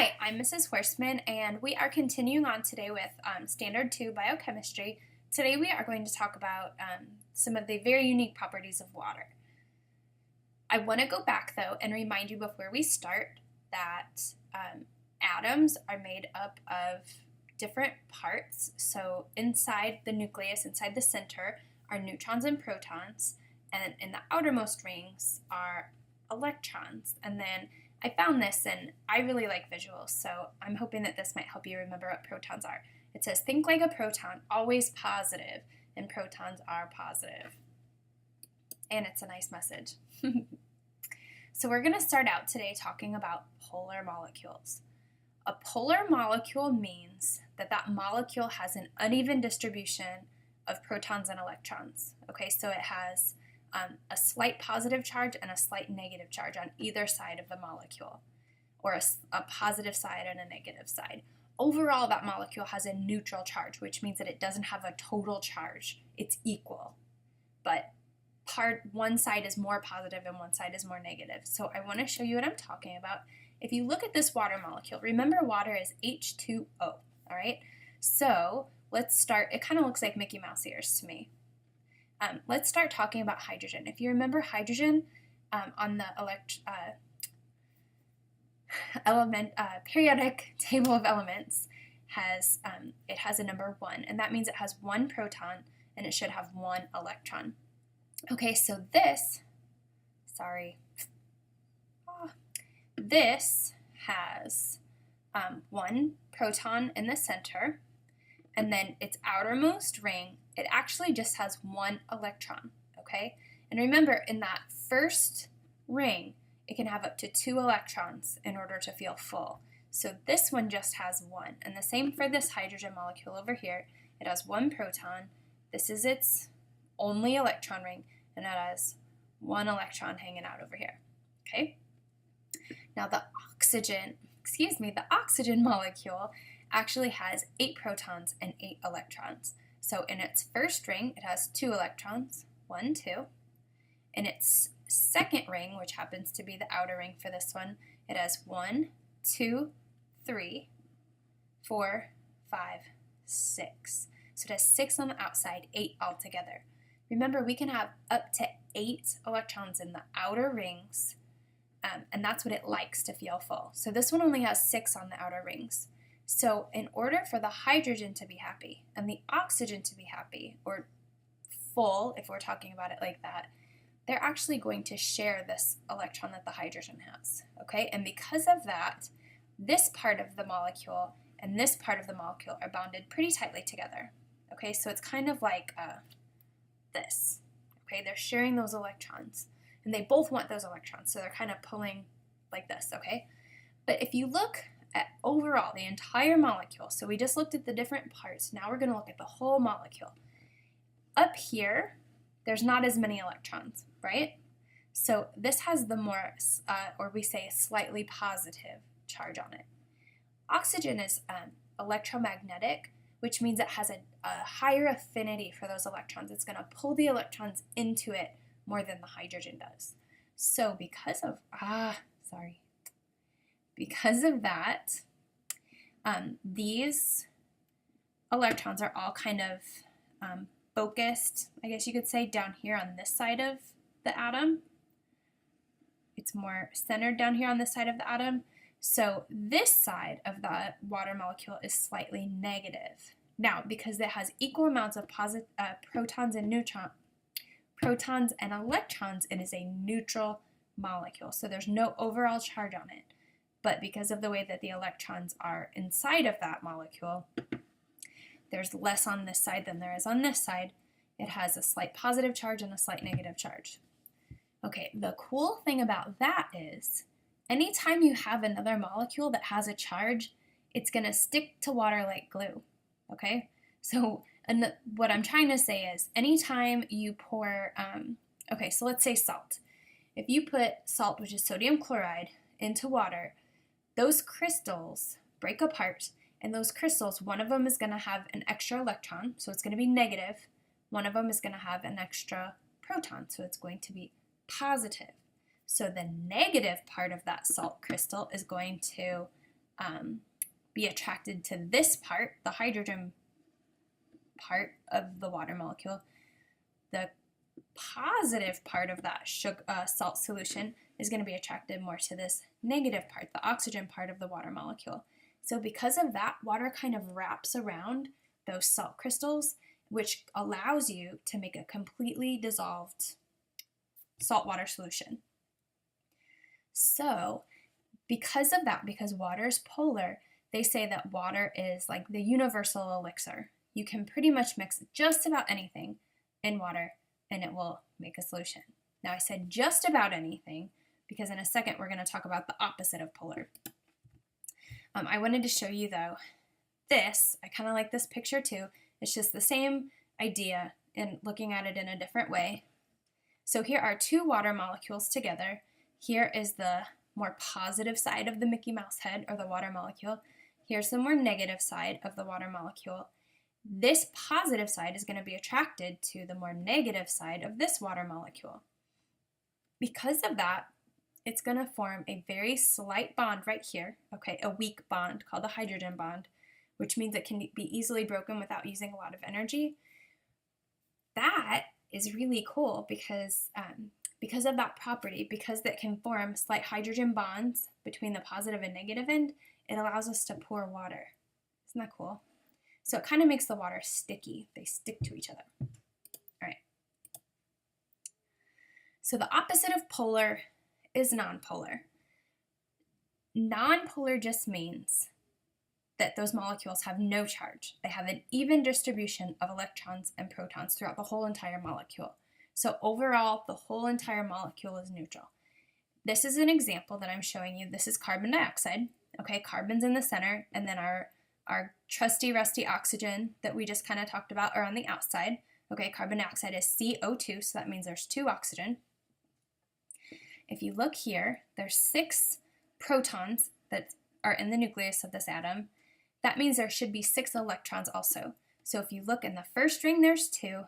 Hi, I'm Mrs. Horseman, and we are continuing on today with Standard 2 Biochemistry. Today we are going to talk about some of the very unique properties of water. I want to go back, though, and remind you before we start that atoms are made up of different parts. So inside the nucleus, inside the center, are neutrons and protons, and in the outermost rings are electrons. And then I found this, and I really like visuals, so I'm hoping that this might help you remember what protons are. It says, think like a proton, always positive, and protons are positive. And it's a nice message. So we're going to start out today talking about polar molecules. A polar molecule means that that molecule has an uneven distribution of protons and electrons. Okay, so it has a slight positive charge and a slight negative charge on either side of the molecule, or a positive side and a negative side. Overall, that molecule has a neutral charge, which means that it doesn't have a total charge. It's equal, but one side is more positive and one side is more negative. So I want to show you what I'm talking about. If you look at this water molecule, remember water is H2O, all right? So let's start. It kind of looks like Mickey Mouse ears to me. Let's start talking about hydrogen. If you remember hydrogen on the periodic table of elements, it has a number 1, and that means it has 1 proton and it should have 1 electron. Okay, so this has 1 proton in the center, and then its outermost ring, it actually just has 1 electron, okay? And remember, in that first ring, it can have up to 2 electrons in order to feel full. So this one just has 1. And the same for this hydrogen molecule over here. It has 1 proton. This is its only electron ring, and it has 1 electron hanging out over here, okay? Now the oxygen molecule actually has 8 protons and 8 electrons. So in its first ring, it has 2 electrons, 1, 2. In its second ring, which happens to be the outer ring for this one, it has 1, 2, 3, 4, 5, 6. So it has 6 on the outside, 8 altogether. Remember, we can have up to 8 electrons in the outer rings, and that's what it likes to feel full. So this one only has 6 on the outer rings. So in order for the hydrogen to be happy and the oxygen to be happy, or full if we're talking about it like that, they're actually going to share this electron that the hydrogen has, okay? And because of that, this part of the molecule and this part of the molecule are bonded pretty tightly together, okay? So it's kind of like this, okay? They're sharing those electrons, and they both want those electrons, so they're kind of pulling like this, okay? But if you look at overall the entire molecule, so we just looked at the different parts, now we're going to look at the whole molecule. Up here, there's not as many electrons, right? So this has the more, or we say slightly positive charge on it. Oxygen is electromagnetic, which means it has a higher affinity for those electrons. It's going to pull the electrons into it more than the hydrogen does. So because of that, these electrons are all kind of focused, I guess you could say, down here on this side of the atom. It's more centered down here on this side of the atom. So this side of the water molecule is slightly negative. Now, because it has equal amounts of protons and electrons, it is a neutral molecule. So there's no overall charge on it. But because of the way that the electrons are inside of that molecule, there's less on this side than there is on this side. It has a slight positive charge and a slight negative charge. Okay, the cool thing about that is anytime you have another molecule that has a charge, it's going to stick to water like glue, okay? So what I'm trying to say is anytime you pour, okay, so let's say salt. If you put salt, which is sodium chloride, into water, those crystals break apart, and those crystals, one of them is going to have an extra electron, so it's going to be negative. One of them is going to have an extra proton, so it's going to be positive. So the negative part of that salt crystal is going to be attracted to this part, the hydrogen part of the water molecule. The positive part of that salt solution is going to be attracted more to this negative part, the oxygen part of the water molecule. So because of that, water kind of wraps around those salt crystals, which allows you to make a completely dissolved saltwater solution. So because of that, because water is polar, they say that water is like the universal elixir. You can pretty much mix just about anything in water and it will make a solution. Now I said just about anything because in a second we're going to talk about the opposite of polar. I wanted to show you though this. I kind of like this picture too. It's just the same idea and looking at it in a different way. So here are two water molecules together. Here is the more positive side of the Mickey Mouse head or the water molecule. Here's the more negative side of the water molecule. This positive side is going to be attracted to the more negative side of this water molecule. Because of that, it's going to form a very slight bond right here, okay, a weak bond called the hydrogen bond, which means it can be easily broken without using a lot of energy. That is really cool because of that property, because it can form slight hydrogen bonds between the positive and negative end, it allows us to pour water. Isn't that cool? So it kind of makes the water sticky. They stick to each other. All right. So the opposite of polar is nonpolar. Nonpolar just means that those molecules have no charge. They have an even distribution of electrons and protons throughout the whole entire molecule. So overall, the whole entire molecule is neutral. This is an example that I'm showing you. This is carbon dioxide. Okay, carbon's in the center, and then our trusty, rusty oxygen that we just kind of talked about are on the outside. Okay, carbon dioxide is CO2, so that means there's 2 oxygen. If you look here, there's 6 protons that are in the nucleus of this atom. That means there should be 6 electrons also. So if you look in the first ring, there's 2,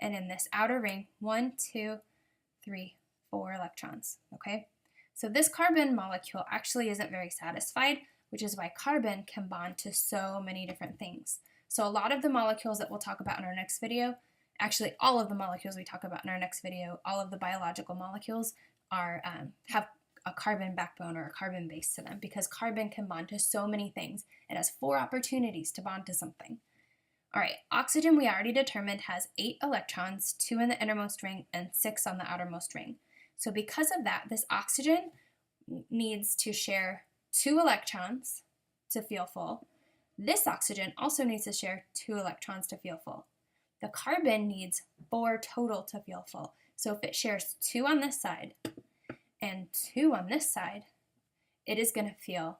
and in this outer ring, 1, 2, 3, 4 electrons, okay? So this carbon molecule actually isn't very satisfied, which is why carbon can bond to so many different things. So a lot of the molecules that we'll talk about in our next video, actually all of the molecules we talk about in our next video, all of the biological molecules are have a carbon backbone or a carbon base to them because carbon can bond to so many things. It has 4 opportunities to bond to something. All right, oxygen we already determined has 8 electrons, 2 in the innermost ring and 6 on the outermost ring. So because of that, this oxygen needs to share 2 electrons to feel full. This oxygen also needs to share 2 electrons to feel full. The carbon needs 4 total to feel full. So if it shares 2 on this side and 2 on this side, it is going to feel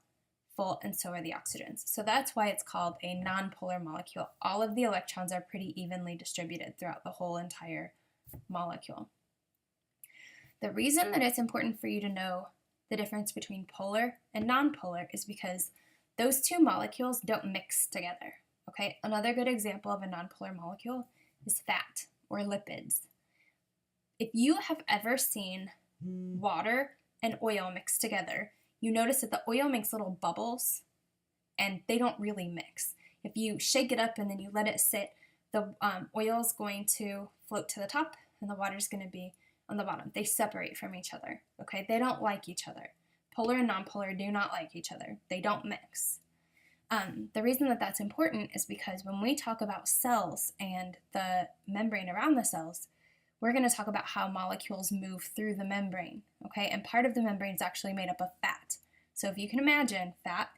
full, and so are the oxygens. So that's why it's called a nonpolar molecule. All of the electrons are pretty evenly distributed throughout the whole entire molecule. The reason that it's important for you to know the difference between polar and nonpolar is because those 2 molecules don't mix together, okay? Another good example of a nonpolar molecule is fat or lipids. If you have ever seen water and oil mixed together, you notice that the oil makes little bubbles and they don't really mix. If you shake it up and then you let it sit, the oil is going to float to the top and the water is going to be on the bottom. They separate from each other, okay? They don't like each other. Polar and nonpolar do not like each other. They don't mix. The reason that that's important is because when we talk about cells and the membrane around the cells, we're going to talk about how molecules move through the membrane, okay? And part of the membrane is actually made up of fat. So if you can imagine fat,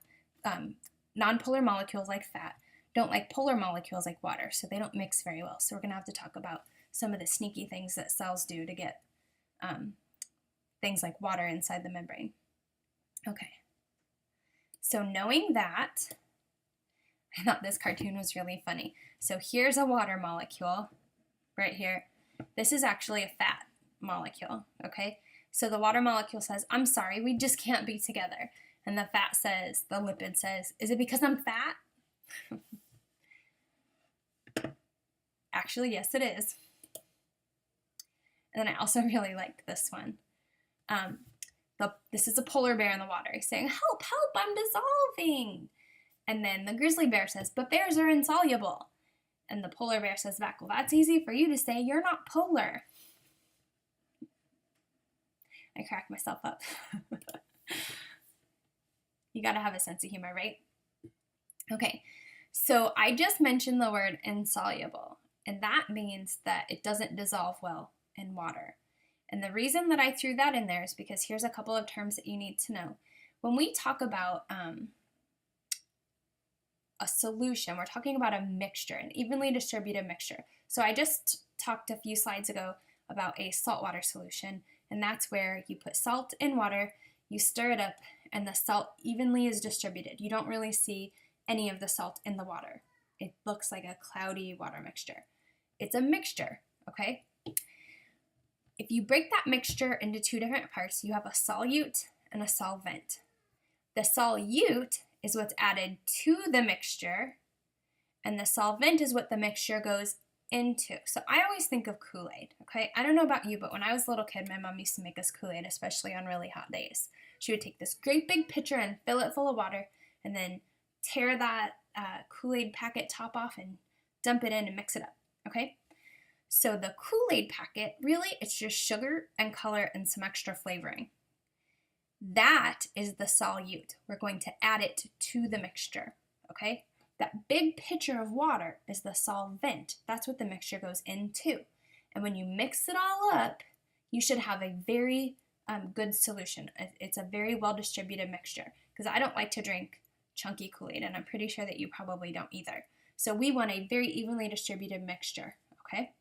nonpolar molecules like fat don't like polar molecules like water, so they don't mix very well. So we're going to have to talk about some of the sneaky things that cells do to get things like water inside the membrane. Okay, so knowing that, I thought this cartoon was really funny. So here's a water molecule right here. This is actually a fat molecule, okay? So the water molecule says, I'm sorry, we just can't be together. And the fat says, the lipid says, is it because I'm fat? Actually, yes, it is. And then I also really liked this one. This is a polar bear in the water. He's saying, help, help, I'm dissolving. And then the grizzly bear says, but bears are insoluble. And the polar bear says back, well, that's easy for you to say. You're not polar. I cracked myself up. You gotta have a sense of humor, right? Okay, so I just mentioned the word insoluble, and that means that it doesn't dissolve well in water. And the reason that I threw that in there is because here's a couple of terms that you need to know. When we talk about a solution, we're talking about a mixture, an evenly distributed mixture. So I just talked a few slides ago about a saltwater solution, and that's where you put salt in water, you stir it up, and the salt evenly is distributed. You don't really see any of the salt in the water. It looks like a cloudy water mixture. It's a mixture, okay? If you break that mixture into two different parts, you have a solute and a solvent. The solute is what's added to the mixture, and the solvent is what the mixture goes into. So I always think of Kool-Aid, okay? I don't know about you, but when I was a little kid, my mom used to make us Kool-Aid, especially on really hot days. She would take this great big pitcher and fill it full of water, and then tear that Kool-Aid packet top off and dump it in and mix it up, okay? So the Kool-Aid packet, really, it's just sugar and color and some extra flavoring. That is the solute. We're going to add it to the mixture, okay? That big pitcher of water is the solvent. That's what the mixture goes into. And when you mix it all up, you should have a very good solution. It's a very well-distributed mixture, because I don't like to drink chunky Kool-Aid, and I'm pretty sure that you probably don't either. So we want a very evenly distributed mixture, okay?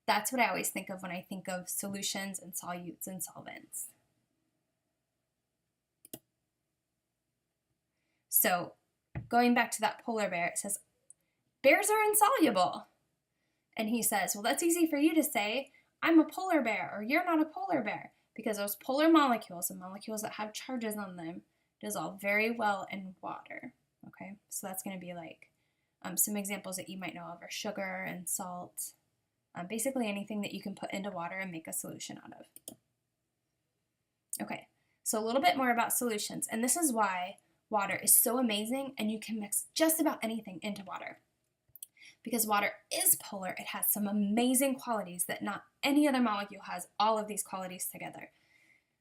That's what I always think of when I think of solutions and solutes and solvents. So going back to that polar bear, it says, bears are insoluble. And he says, well, that's easy for you to say. I'm a polar bear, or you're not a polar bear, because those polar molecules, the molecules that have charges on them, dissolve very well in water, okay? So that's going to be like some examples that you might know of are sugar and salt, basically anything that you can put into water and make a solution out of. Okay, so a little bit more about solutions, and this is why water is so amazing, and you can mix just about anything into water. Because water is polar, it has some amazing qualities that not any other molecule has all of these qualities together.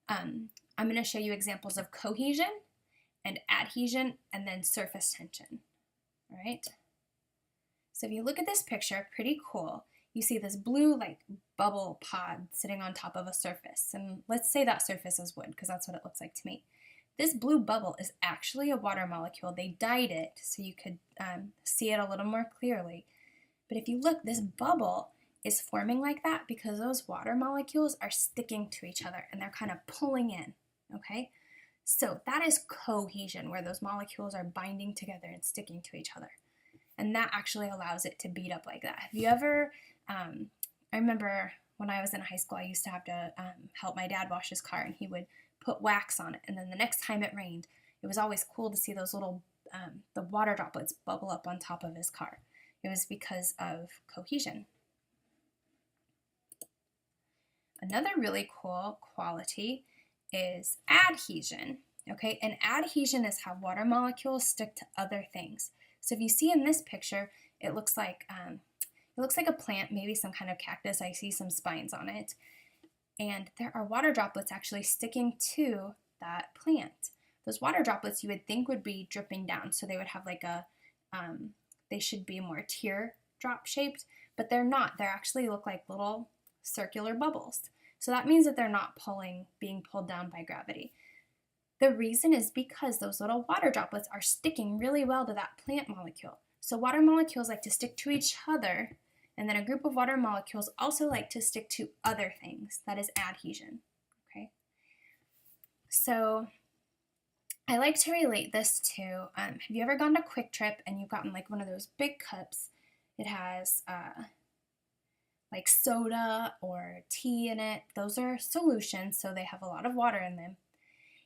I'm going to show you examples of cohesion and adhesion and then surface tension. All right? So if you look at this picture, pretty cool. You see this blue like bubble pod sitting on top of a surface. And let's say that surface is wood, because that's what it looks like to me. This blue bubble is actually a water molecule. They dyed it so you could see it a little more clearly. But if you look, this bubble is forming like that because those water molecules are sticking to each other and they're kind of pulling in, okay? So that is cohesion, where those molecules are binding together and sticking to each other. And that actually allows it to bead up like that. Have you ever, I remember when I was in high school, I used to have to help my dad wash his car, and he would put wax on it, and then the next time it rained, it was always cool to see those little, the water droplets bubble up on top of his car. It was because of cohesion. Another really cool quality is adhesion, okay? And adhesion is how water molecules stick to other things. So if you see in this picture, it looks like a plant, maybe some kind of cactus. I see some spines on it. And there are water droplets actually sticking to that plant. Those water droplets you would think would be dripping down, so they would have like a, they should be more teardrop shaped, but they're not. They actually look like little circular bubbles. So that means that they're not being pulled down by gravity. The reason is because those little water droplets are sticking really well to that plant molecule. So water molecules like to stick to each other, and then a group of water molecules also like to stick to other things. That is adhesion, okay? So I like to relate this to, have you ever gone to Quick Trip and you've gotten like one of those big cups? It has like soda or tea in it. Those are solutions, so they have a lot of water in them.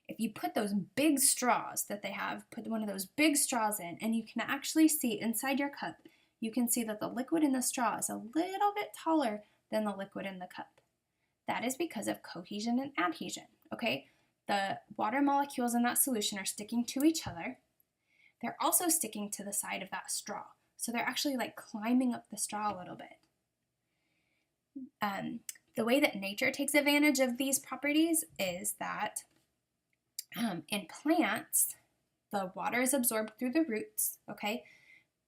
If you put those big straws that they have, put one of those big straws in, and you can actually see inside your cup, you can see that the liquid in the straw is a little bit taller than the liquid in the cup. That is because of cohesion and adhesion, okay? The water molecules in that solution are sticking to each other. They're also sticking to the side of that straw. So they're actually like climbing up the straw a little bit. The way that nature takes advantage of these properties is that in plants, the water is absorbed through the roots, okay?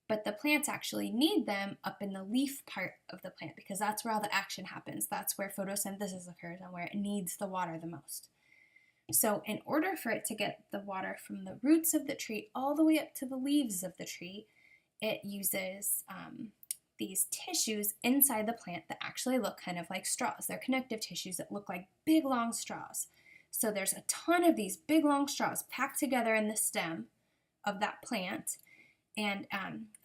But the plants actually need them up in the leaf part of the plant because that's where all the action happens. That's where photosynthesis occurs and where it needs the water the most. So in order for it to get the water from the roots of the tree all the way up to the leaves of the tree, it uses these tissues inside the plant that actually look kind of like straws. They're connective tissues that look like big long straws. So there's a ton of these big long straws packed together in the stem of that plant, and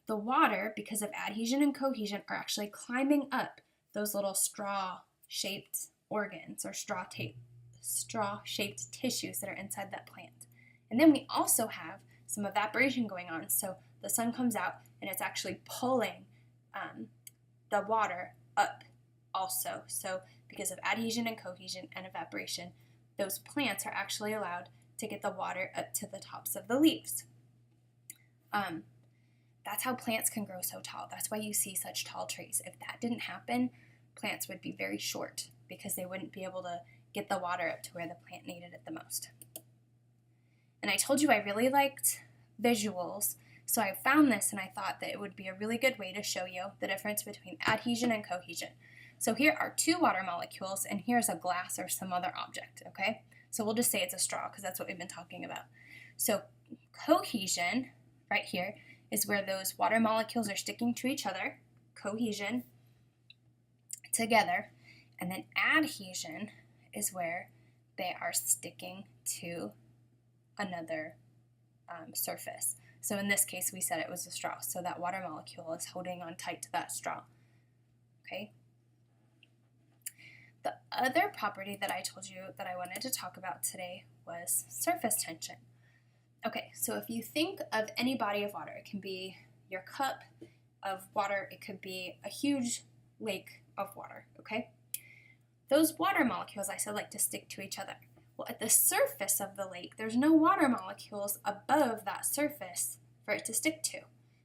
the water, because of adhesion and cohesion, are actually climbing up those little straw-shaped organs or straw-shaped tissues that are inside that plant. And then we also have some evaporation going on. So the sun comes out and it's actually pulling the water up also. So because of adhesion and cohesion and evaporation, those plants are actually allowed to get the water up to the tops of the leaves. That's how plants can grow so tall. That's why you see such tall trees. If that didn't happen, plants would be very short because they wouldn't be able to get the water up to where the plant needed it the most. And I told you I really liked visuals, so I found this and I thought that it would be a really good way to show you the difference between adhesion and cohesion. So here are two water molecules, and here's a glass or some other object, okay? So we'll just say it's a straw because that's what we've been talking about. So cohesion, right here, is where those water molecules are sticking to each other, cohesion, together, and then adhesion is where they are sticking to another surface. So in this case, we said it was a straw, so that water molecule is holding on tight to that straw, okay? The other property that I told you that I wanted to talk about today was surface tension. Okay, so if you think of any body of water, it can be your cup of water, it could be a huge lake of water, okay? Those water molecules, I said, like to stick to each other. Well, at the surface of the lake, there's no water molecules above that surface for it to stick to.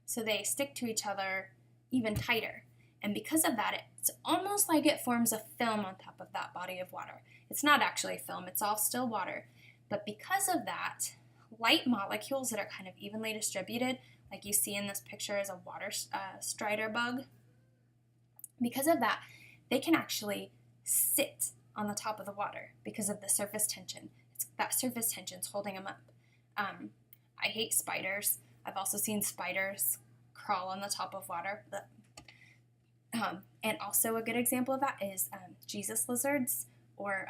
So they stick to each other even tighter. And because of that, it's almost like it forms a film on top of that body of water. It's not actually film, it's all still water. But because of that, light molecules that are kind of evenly distributed, like you see in this picture as a water strider bug, because of that, they can actually sit on the top of the water because of the surface tension. That surface tension's holding them up. I hate spiders. I've also seen spiders crawl on the top of water. And also a good example of that is Jesus lizards, or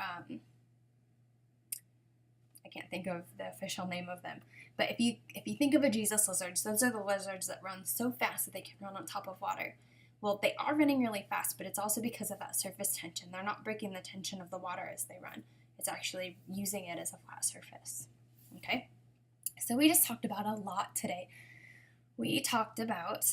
I can't think of the official name of them. But if you think of a Jesus lizard, those are the lizards that run so fast that they can run on top of water. Well, they are running really fast, but it's also because of that surface tension. They're not breaking the tension of the water as they run. It's actually using it as a flat surface. Okay? So we just talked about a lot today. We talked about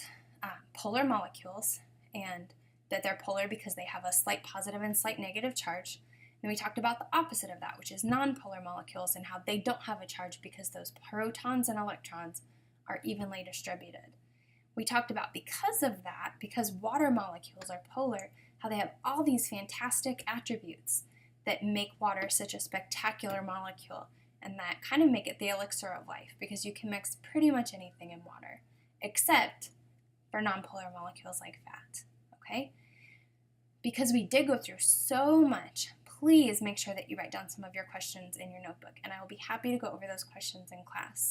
polar molecules, and that they're polar because they have a slight positive and slight negative charge. Then we talked about the opposite of that, which is nonpolar molecules, and how they don't have a charge because those protons and electrons are evenly distributed. We talked about because of that, because water molecules are polar, how they have all these fantastic attributes that make water such a spectacular molecule, and that kind of make it the elixir of life, because you can mix pretty much anything in water, except for nonpolar molecules like fat, okay? Because we did go through so much, please make sure that you write down some of your questions in your notebook, and I will be happy to go over those questions in class.